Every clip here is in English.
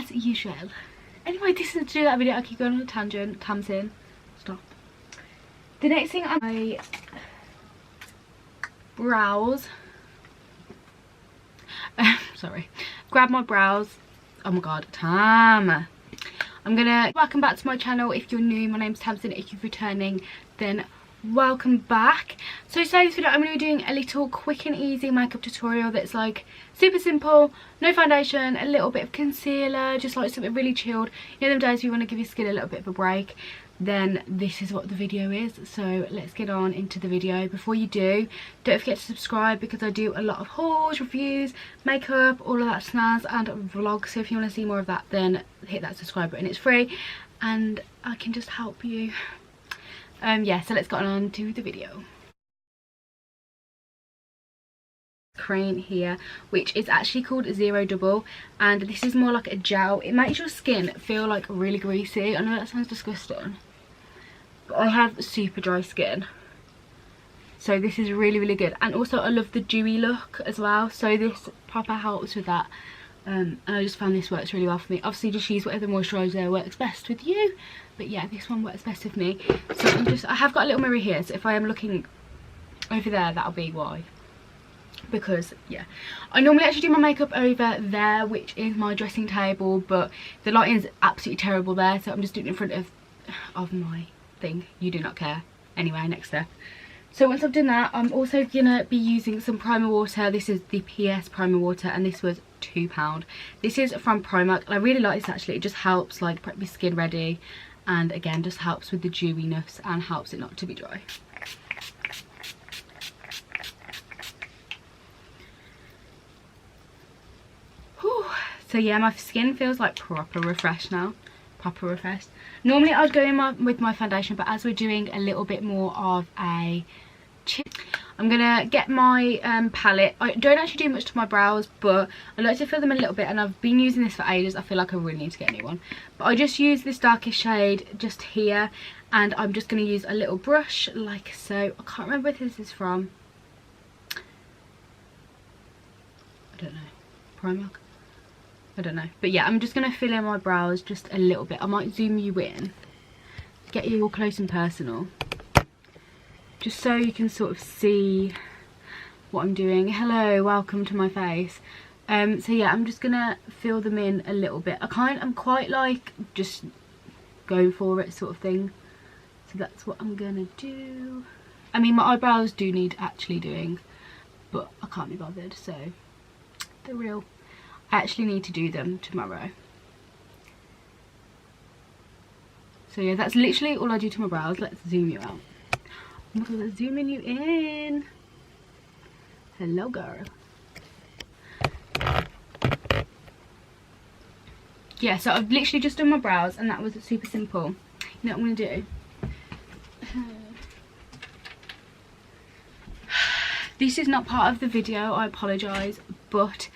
as usual. Anyway, this is to do that video. I keep going on a tangent. Tamsin, stop. The next thing, my brows. Sorry. Grab my brows. Oh my god, Tam. I'm gonna welcome back to my channel. If you're new, my name's Tamsin. If you're returning, then welcome back. So today's video, I'm going to be doing a little quick and easy makeup tutorial that's like super simple, no foundation, a little bit of concealer, just like something really chilled. You know them days you want to give your skin a little bit of a break, then this is what the video is. So let's get on into the video. Before you do, don't forget to subscribe because I do a lot of hauls, reviews, makeup, all of that snazz and vlogs. So if you want to see more of that, then hit that subscribe button. It's free and I can just help you. Yeah, so let's get on to the video. Cream here, which is actually called Zero Double, and this is more like a gel. It makes your skin feel like really greasy. I know that sounds disgusting, but I have super dry skin, so this is really good. And also I love the dewy look as well, so this proper helps with that. And I just found this works really well for me. Obviously just use whatever moisturiser works best with you, but yeah, this one works best with me. So I have got a little mirror here, so if I am looking over there, that'll be why. Because yeah, I normally actually do my makeup over there, which is my dressing table, but the lighting is absolutely terrible there, so I'm just doing it in front of my thing. You do not care. Anyway, next step. So once I've done that, I'm also gonna be using some primer water. This is the PS primer water, and this was £2. This is from Primark, and I really like this actually. It just helps like prep your skin ready, and again just helps with the dewiness and helps it not to be dry. Whew. So yeah, my skin feels like proper refreshed now. Proper refreshed. Normally I'd go in with my foundation, but as we're doing a little bit more of a chip, I'm gonna get my palette. I don't actually do much to my brows, but I like to fill them a little bit, and I've been using this for ages. I feel like I really need to get a new one, but I just use this darkest shade just here, and I'm just gonna use a little brush like so. I can't remember where this is from. I don't know. Primark? I don't know, but yeah, I'm just gonna fill in my brows just a little bit. I might zoom you in, get you all close and personal, just so you can sort of see what I'm doing. Hello, welcome to my face. So yeah, I'm just gonna fill them in a little bit. I'm quite like just go for it sort of thing, so that's what I'm gonna do. I mean, my eyebrows do need actually doing, but I can't be bothered, so they're real. I actually need to do them tomorrow. So yeah, that's literally all I do to my brows. Let's zoom you out. Oh my god, let's zooming you in. Hello, girl. Yeah, so I've literally just done my brows, and that was super simple. You know what I'm gonna do? This is not part of the video, I apologise, but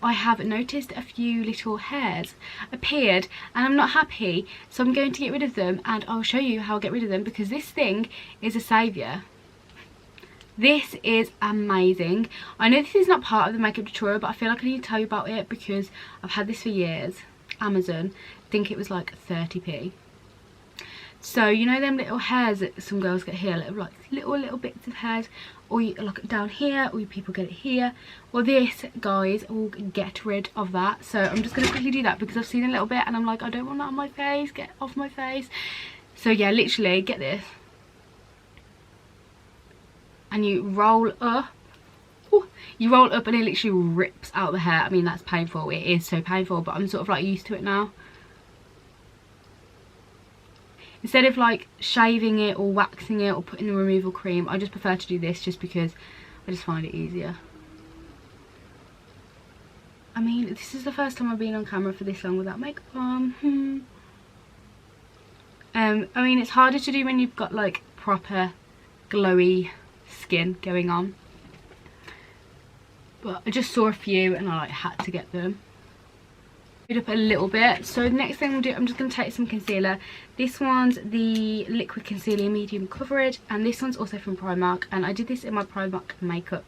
I have noticed a few little hairs appeared and I'm not happy, so I'm going to get rid of them, and I'll show you how I get rid of them because this thing is a saviour. This is amazing. I know this is not part of the makeup tutorial, but I feel like I need to tell you about it because I've had this for years. Amazon, I think it was like 30p. So you know them little hairs that some girls get here, like little bits of hairs, or you look down here, or you people get it here. Well, this, guys, will get rid of that. So I'm just going to quickly do that because I've seen a little bit and I'm like, I don't want that on my face, get off my face. So yeah, literally get this, and you roll up. Ooh, you roll up and it literally rips out the hair. I mean, that's painful. It is so painful, but I'm sort of like used to it now. Instead of like shaving it or waxing it or putting the removal cream, I just prefer to do this just because I just find it easier. I mean, this is the first time I've been on camera for this long without makeup on. I mean, it's harder to do when you've got like proper glowy skin going on. But I just saw a few and I like had to get them. Up a little bit. So the next thing we'll do, I'm just going to take some concealer. This one's the liquid concealer medium coverage, and this one's also from Primark, and I did this in my Primark makeup.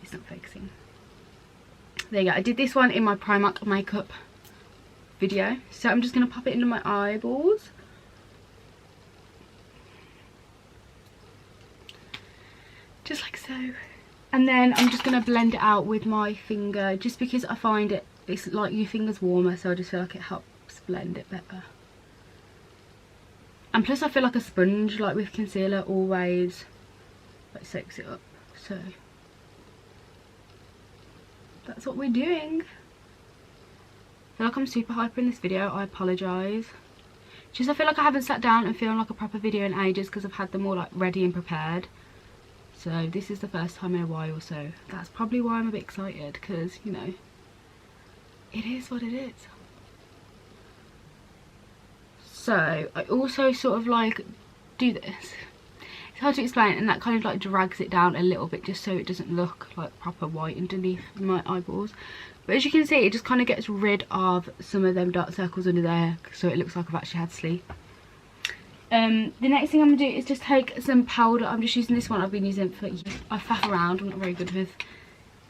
It's not focusing. There you go. I did this one in my Primark makeup video. So I'm just going to pop it into my eyeballs. Just like so. And then I'm just going to blend it out with my finger, just because I find it's like your finger's warmer, so I just feel like it helps blend it better. And plus I feel like a sponge, like with concealer, always like soaks it up. So that's what we're doing. I feel like I'm super hyper in this video, I apologise. Just I feel like I haven't sat down and filmed like a proper video in ages, because I've had them all like ready and prepared. So this is the first time in a while, so that's probably why I'm a bit excited, because, you know, it is what it is. So I also sort of like do this. It's hard to explain, and that kind of like drags it down a little bit, just so it doesn't look like proper white underneath my eyeballs. But as you can see, it just kind of gets rid of some of them dark circles under there, so it looks like I've actually had sleep. The next thing I'm going to do is just take some powder. I'm just using this one I've been using for years. I faff around, I'm not very good with,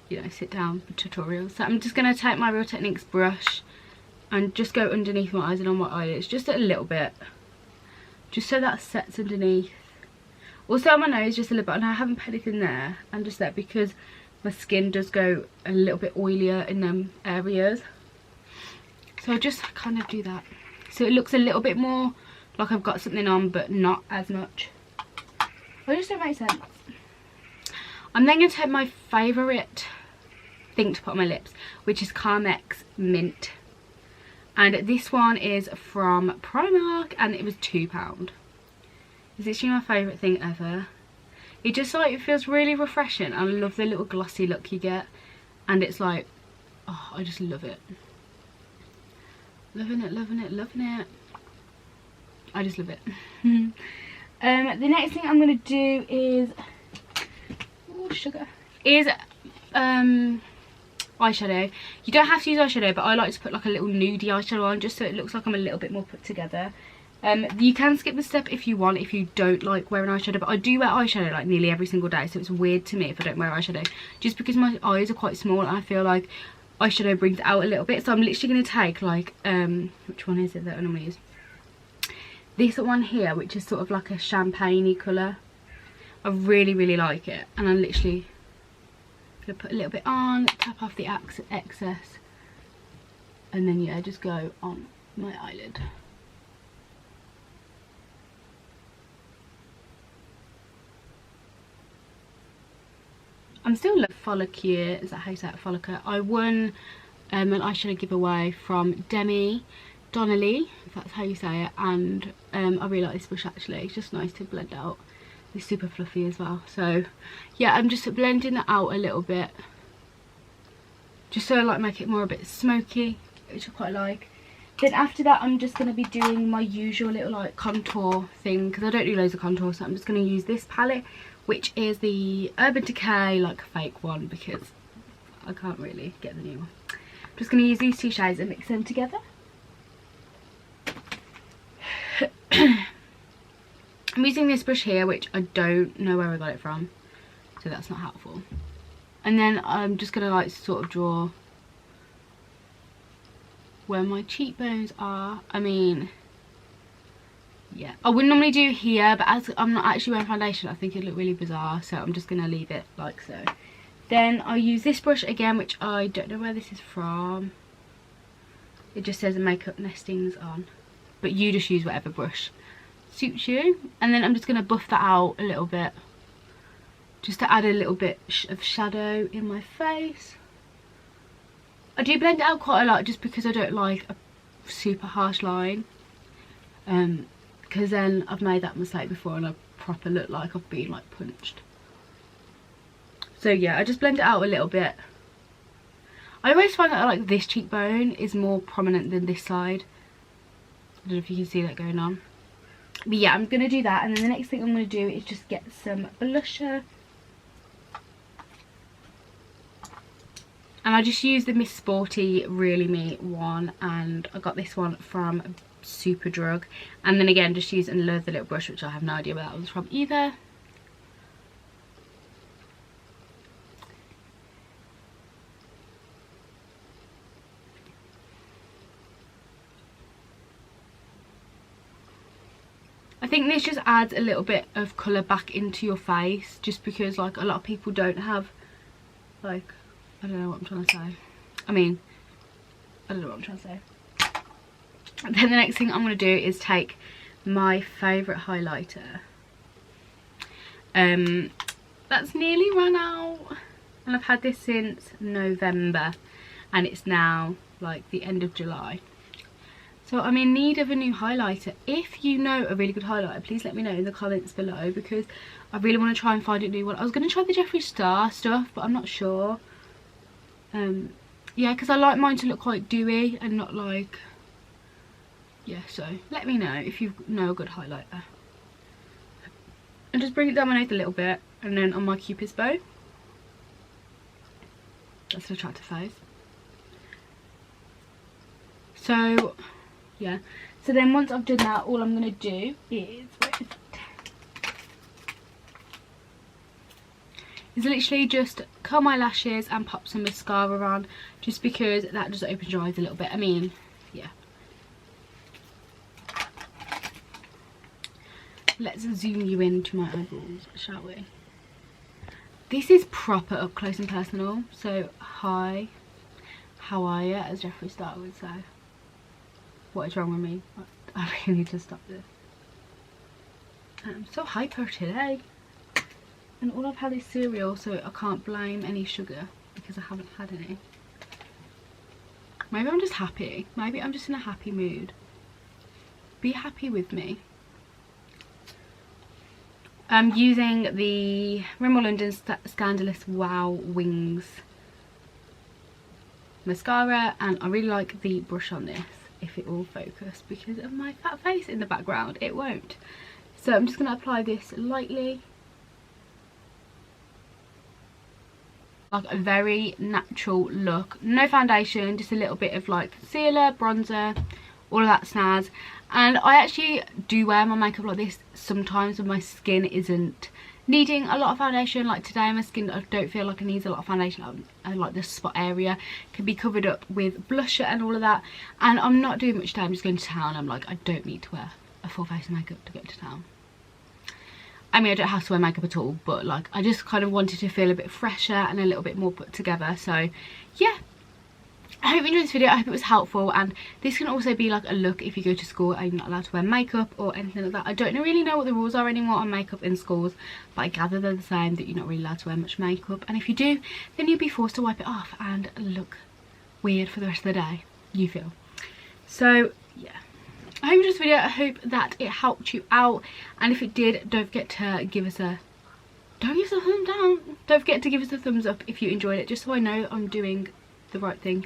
you know, sit down for tutorials. So I'm just going to take my Real Techniques brush and just go underneath my eyes and on my eyelids, just a little bit, just so that sets underneath. Also on my nose just a little bit, and I haven't put anything there, and just that because my skin does go a little bit oilier in them areas. So I just kind of do that, so it looks a little bit more like I've got something on, but not as much. I just don't make sense. I'm then going to take my favourite thing to put on my lips, which is Carmex Mint. And this one is from Primark, and it was £2. It's literally my favourite thing ever. It just like, it feels really refreshing. I love the little glossy look you get. And it's like, oh, I just love it. Loving it, loving it, loving it. I just love it. The next thing I'm going to do is, oh, sugar, is eyeshadow. You don't have to use eyeshadow, but I like to put like a little nudie eyeshadow on, just so it looks like I'm a little bit more put together. You can skip the step if you want, if you don't like wearing eyeshadow, but I do wear eyeshadow like nearly every single day, so it's weird to me if I don't wear eyeshadow, just because my eyes are quite small and I feel like eyeshadow brings it out a little bit. So I'm literally going to take like, which one is it that I normally use? This one here, which is sort of like a champagne-y colour. I really, really like it. And I'm literally going to put a little bit on, tap off the excess. And then, yeah, just go on my eyelid. I'm still looking follicule, is that how you say it, follicule? I won an eyeshadow giveaway from Demi Donnelly, if that's how you say it, and I really like this brush actually. It's just nice to blend out. It's super fluffy as well. So yeah, I'm just blending that out a little bit, just so I like make it more a bit smoky, which I quite like. Then after that, I'm just going to be doing my usual little like contour thing, because I don't do loads of contour, so I'm just going to use this palette, which is the Urban Decay like fake one, because I can't really get the new one. I'm just going to use these two shades and mix them together. I'm using this brush here, which I don't know where I got it from, so that's not helpful. And then I'm just going to like sort of draw where my cheekbones are. I mean, yeah, I wouldn't normally do here, but as I'm not actually wearing foundation, I think it'd look really bizarre, so I'm just going to leave it like so. Then I'll use this brush again, which I don't know where this is from. It just says Makeup Nestings on, but you just use whatever brush suits you. And then I'm just going to buff that out a little bit, just to add a little bit of shadow in my face. I do blend it out quite a lot, just because I don't like a super harsh line, because then I've made that mistake before and I proper look like I've been like punched. So yeah, I just blend it out a little bit. I always find that like this cheekbone is more prominent than this side. I don't know if you can see that going on. But yeah, I'm going to do that, and then the next thing I'm going to do is just get some blusher. And I just used the Miss Sporty Really Me one, and I got this one from Superdrug. And then again, just use another little brush, which I have no idea where that was from either. think this just adds a little bit of colour back into your face, just because like a lot of people don't have, like, I don't know what I'm trying to say. I mean, I don't know what I'm trying to say. And then the next thing I'm going to do is take my favourite highlighter. That's nearly run out, and I've had this since November, and it's now like the end of July. So I'm in need of a new highlighter. If you know a really good highlighter, please let me know in the comments below, because I really want to try and find a new one. I was going to try the Jeffree Star stuff, but I'm not sure. Yeah, because I like mine to look quite dewy and not like, yeah, so let me know if you know a good highlighter. And just bring it down my nose a little bit, and then on my Cupid's bow. That's an attractive face. So yeah, so then once I've done that, all I'm going to do is literally just curl my lashes and pop some mascara on, just because that just opens your eyes a little bit. I mean, yeah. Let's zoom you into my eyeballs, shall we? This is proper up close and personal. So hi, how are you, as Jeffree Star would say. What is wrong with me? I really need to stop this. I'm so hyper today. And all I've had is cereal, so I can't blame any sugar because I haven't had any. Maybe I'm just happy. Maybe I'm just in a happy mood. Be happy with me. I'm using the Rimmel London Scandalous Wow Wings mascara, and I really like the brush on this, if it will focus, because of my fat face in the background it won't. So I'm just going to apply this lightly, like a very natural look, no foundation, just a little bit of like concealer, bronzer, all of that snazz. And I actually do wear my makeup like this sometimes when my skin isn't needing a lot of foundation. Like today, my skin, I don't feel like it needs a lot of foundation. I like the spot area can be covered up with blusher and all of that, and I'm not doing much today. I'm just going to town. I'm like, I don't need to wear a full face of makeup to go to town. I mean, I don't have to wear makeup at all, but like I just kind of wanted to feel a bit fresher and a little bit more put together. So yeah, I hope you enjoyed this video. I hope it was helpful, and this can also be like a look if you go to school and you're not allowed to wear makeup or anything like that. I don't really know what the rules are anymore on makeup in schools, but I gather they're the same, that you're not really allowed to wear much makeup, and if you do, then you'll be forced to wipe it off and look weird for the rest of the day, you feel. So yeah, I hope you enjoyed this video. I hope that it helped you out, and if it did, don't forget to give us a thumbs down. Don't forget to give us a thumbs up if you enjoyed it, just so I know I'm doing the right thing.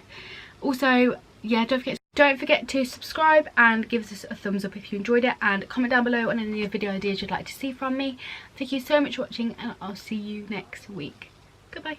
Also, yeah, don't forget to subscribe and give us a thumbs up if you enjoyed it, and comment down below on any video ideas you'd like to see from me. Thank you so much for watching, and I'll see you next week. Goodbye.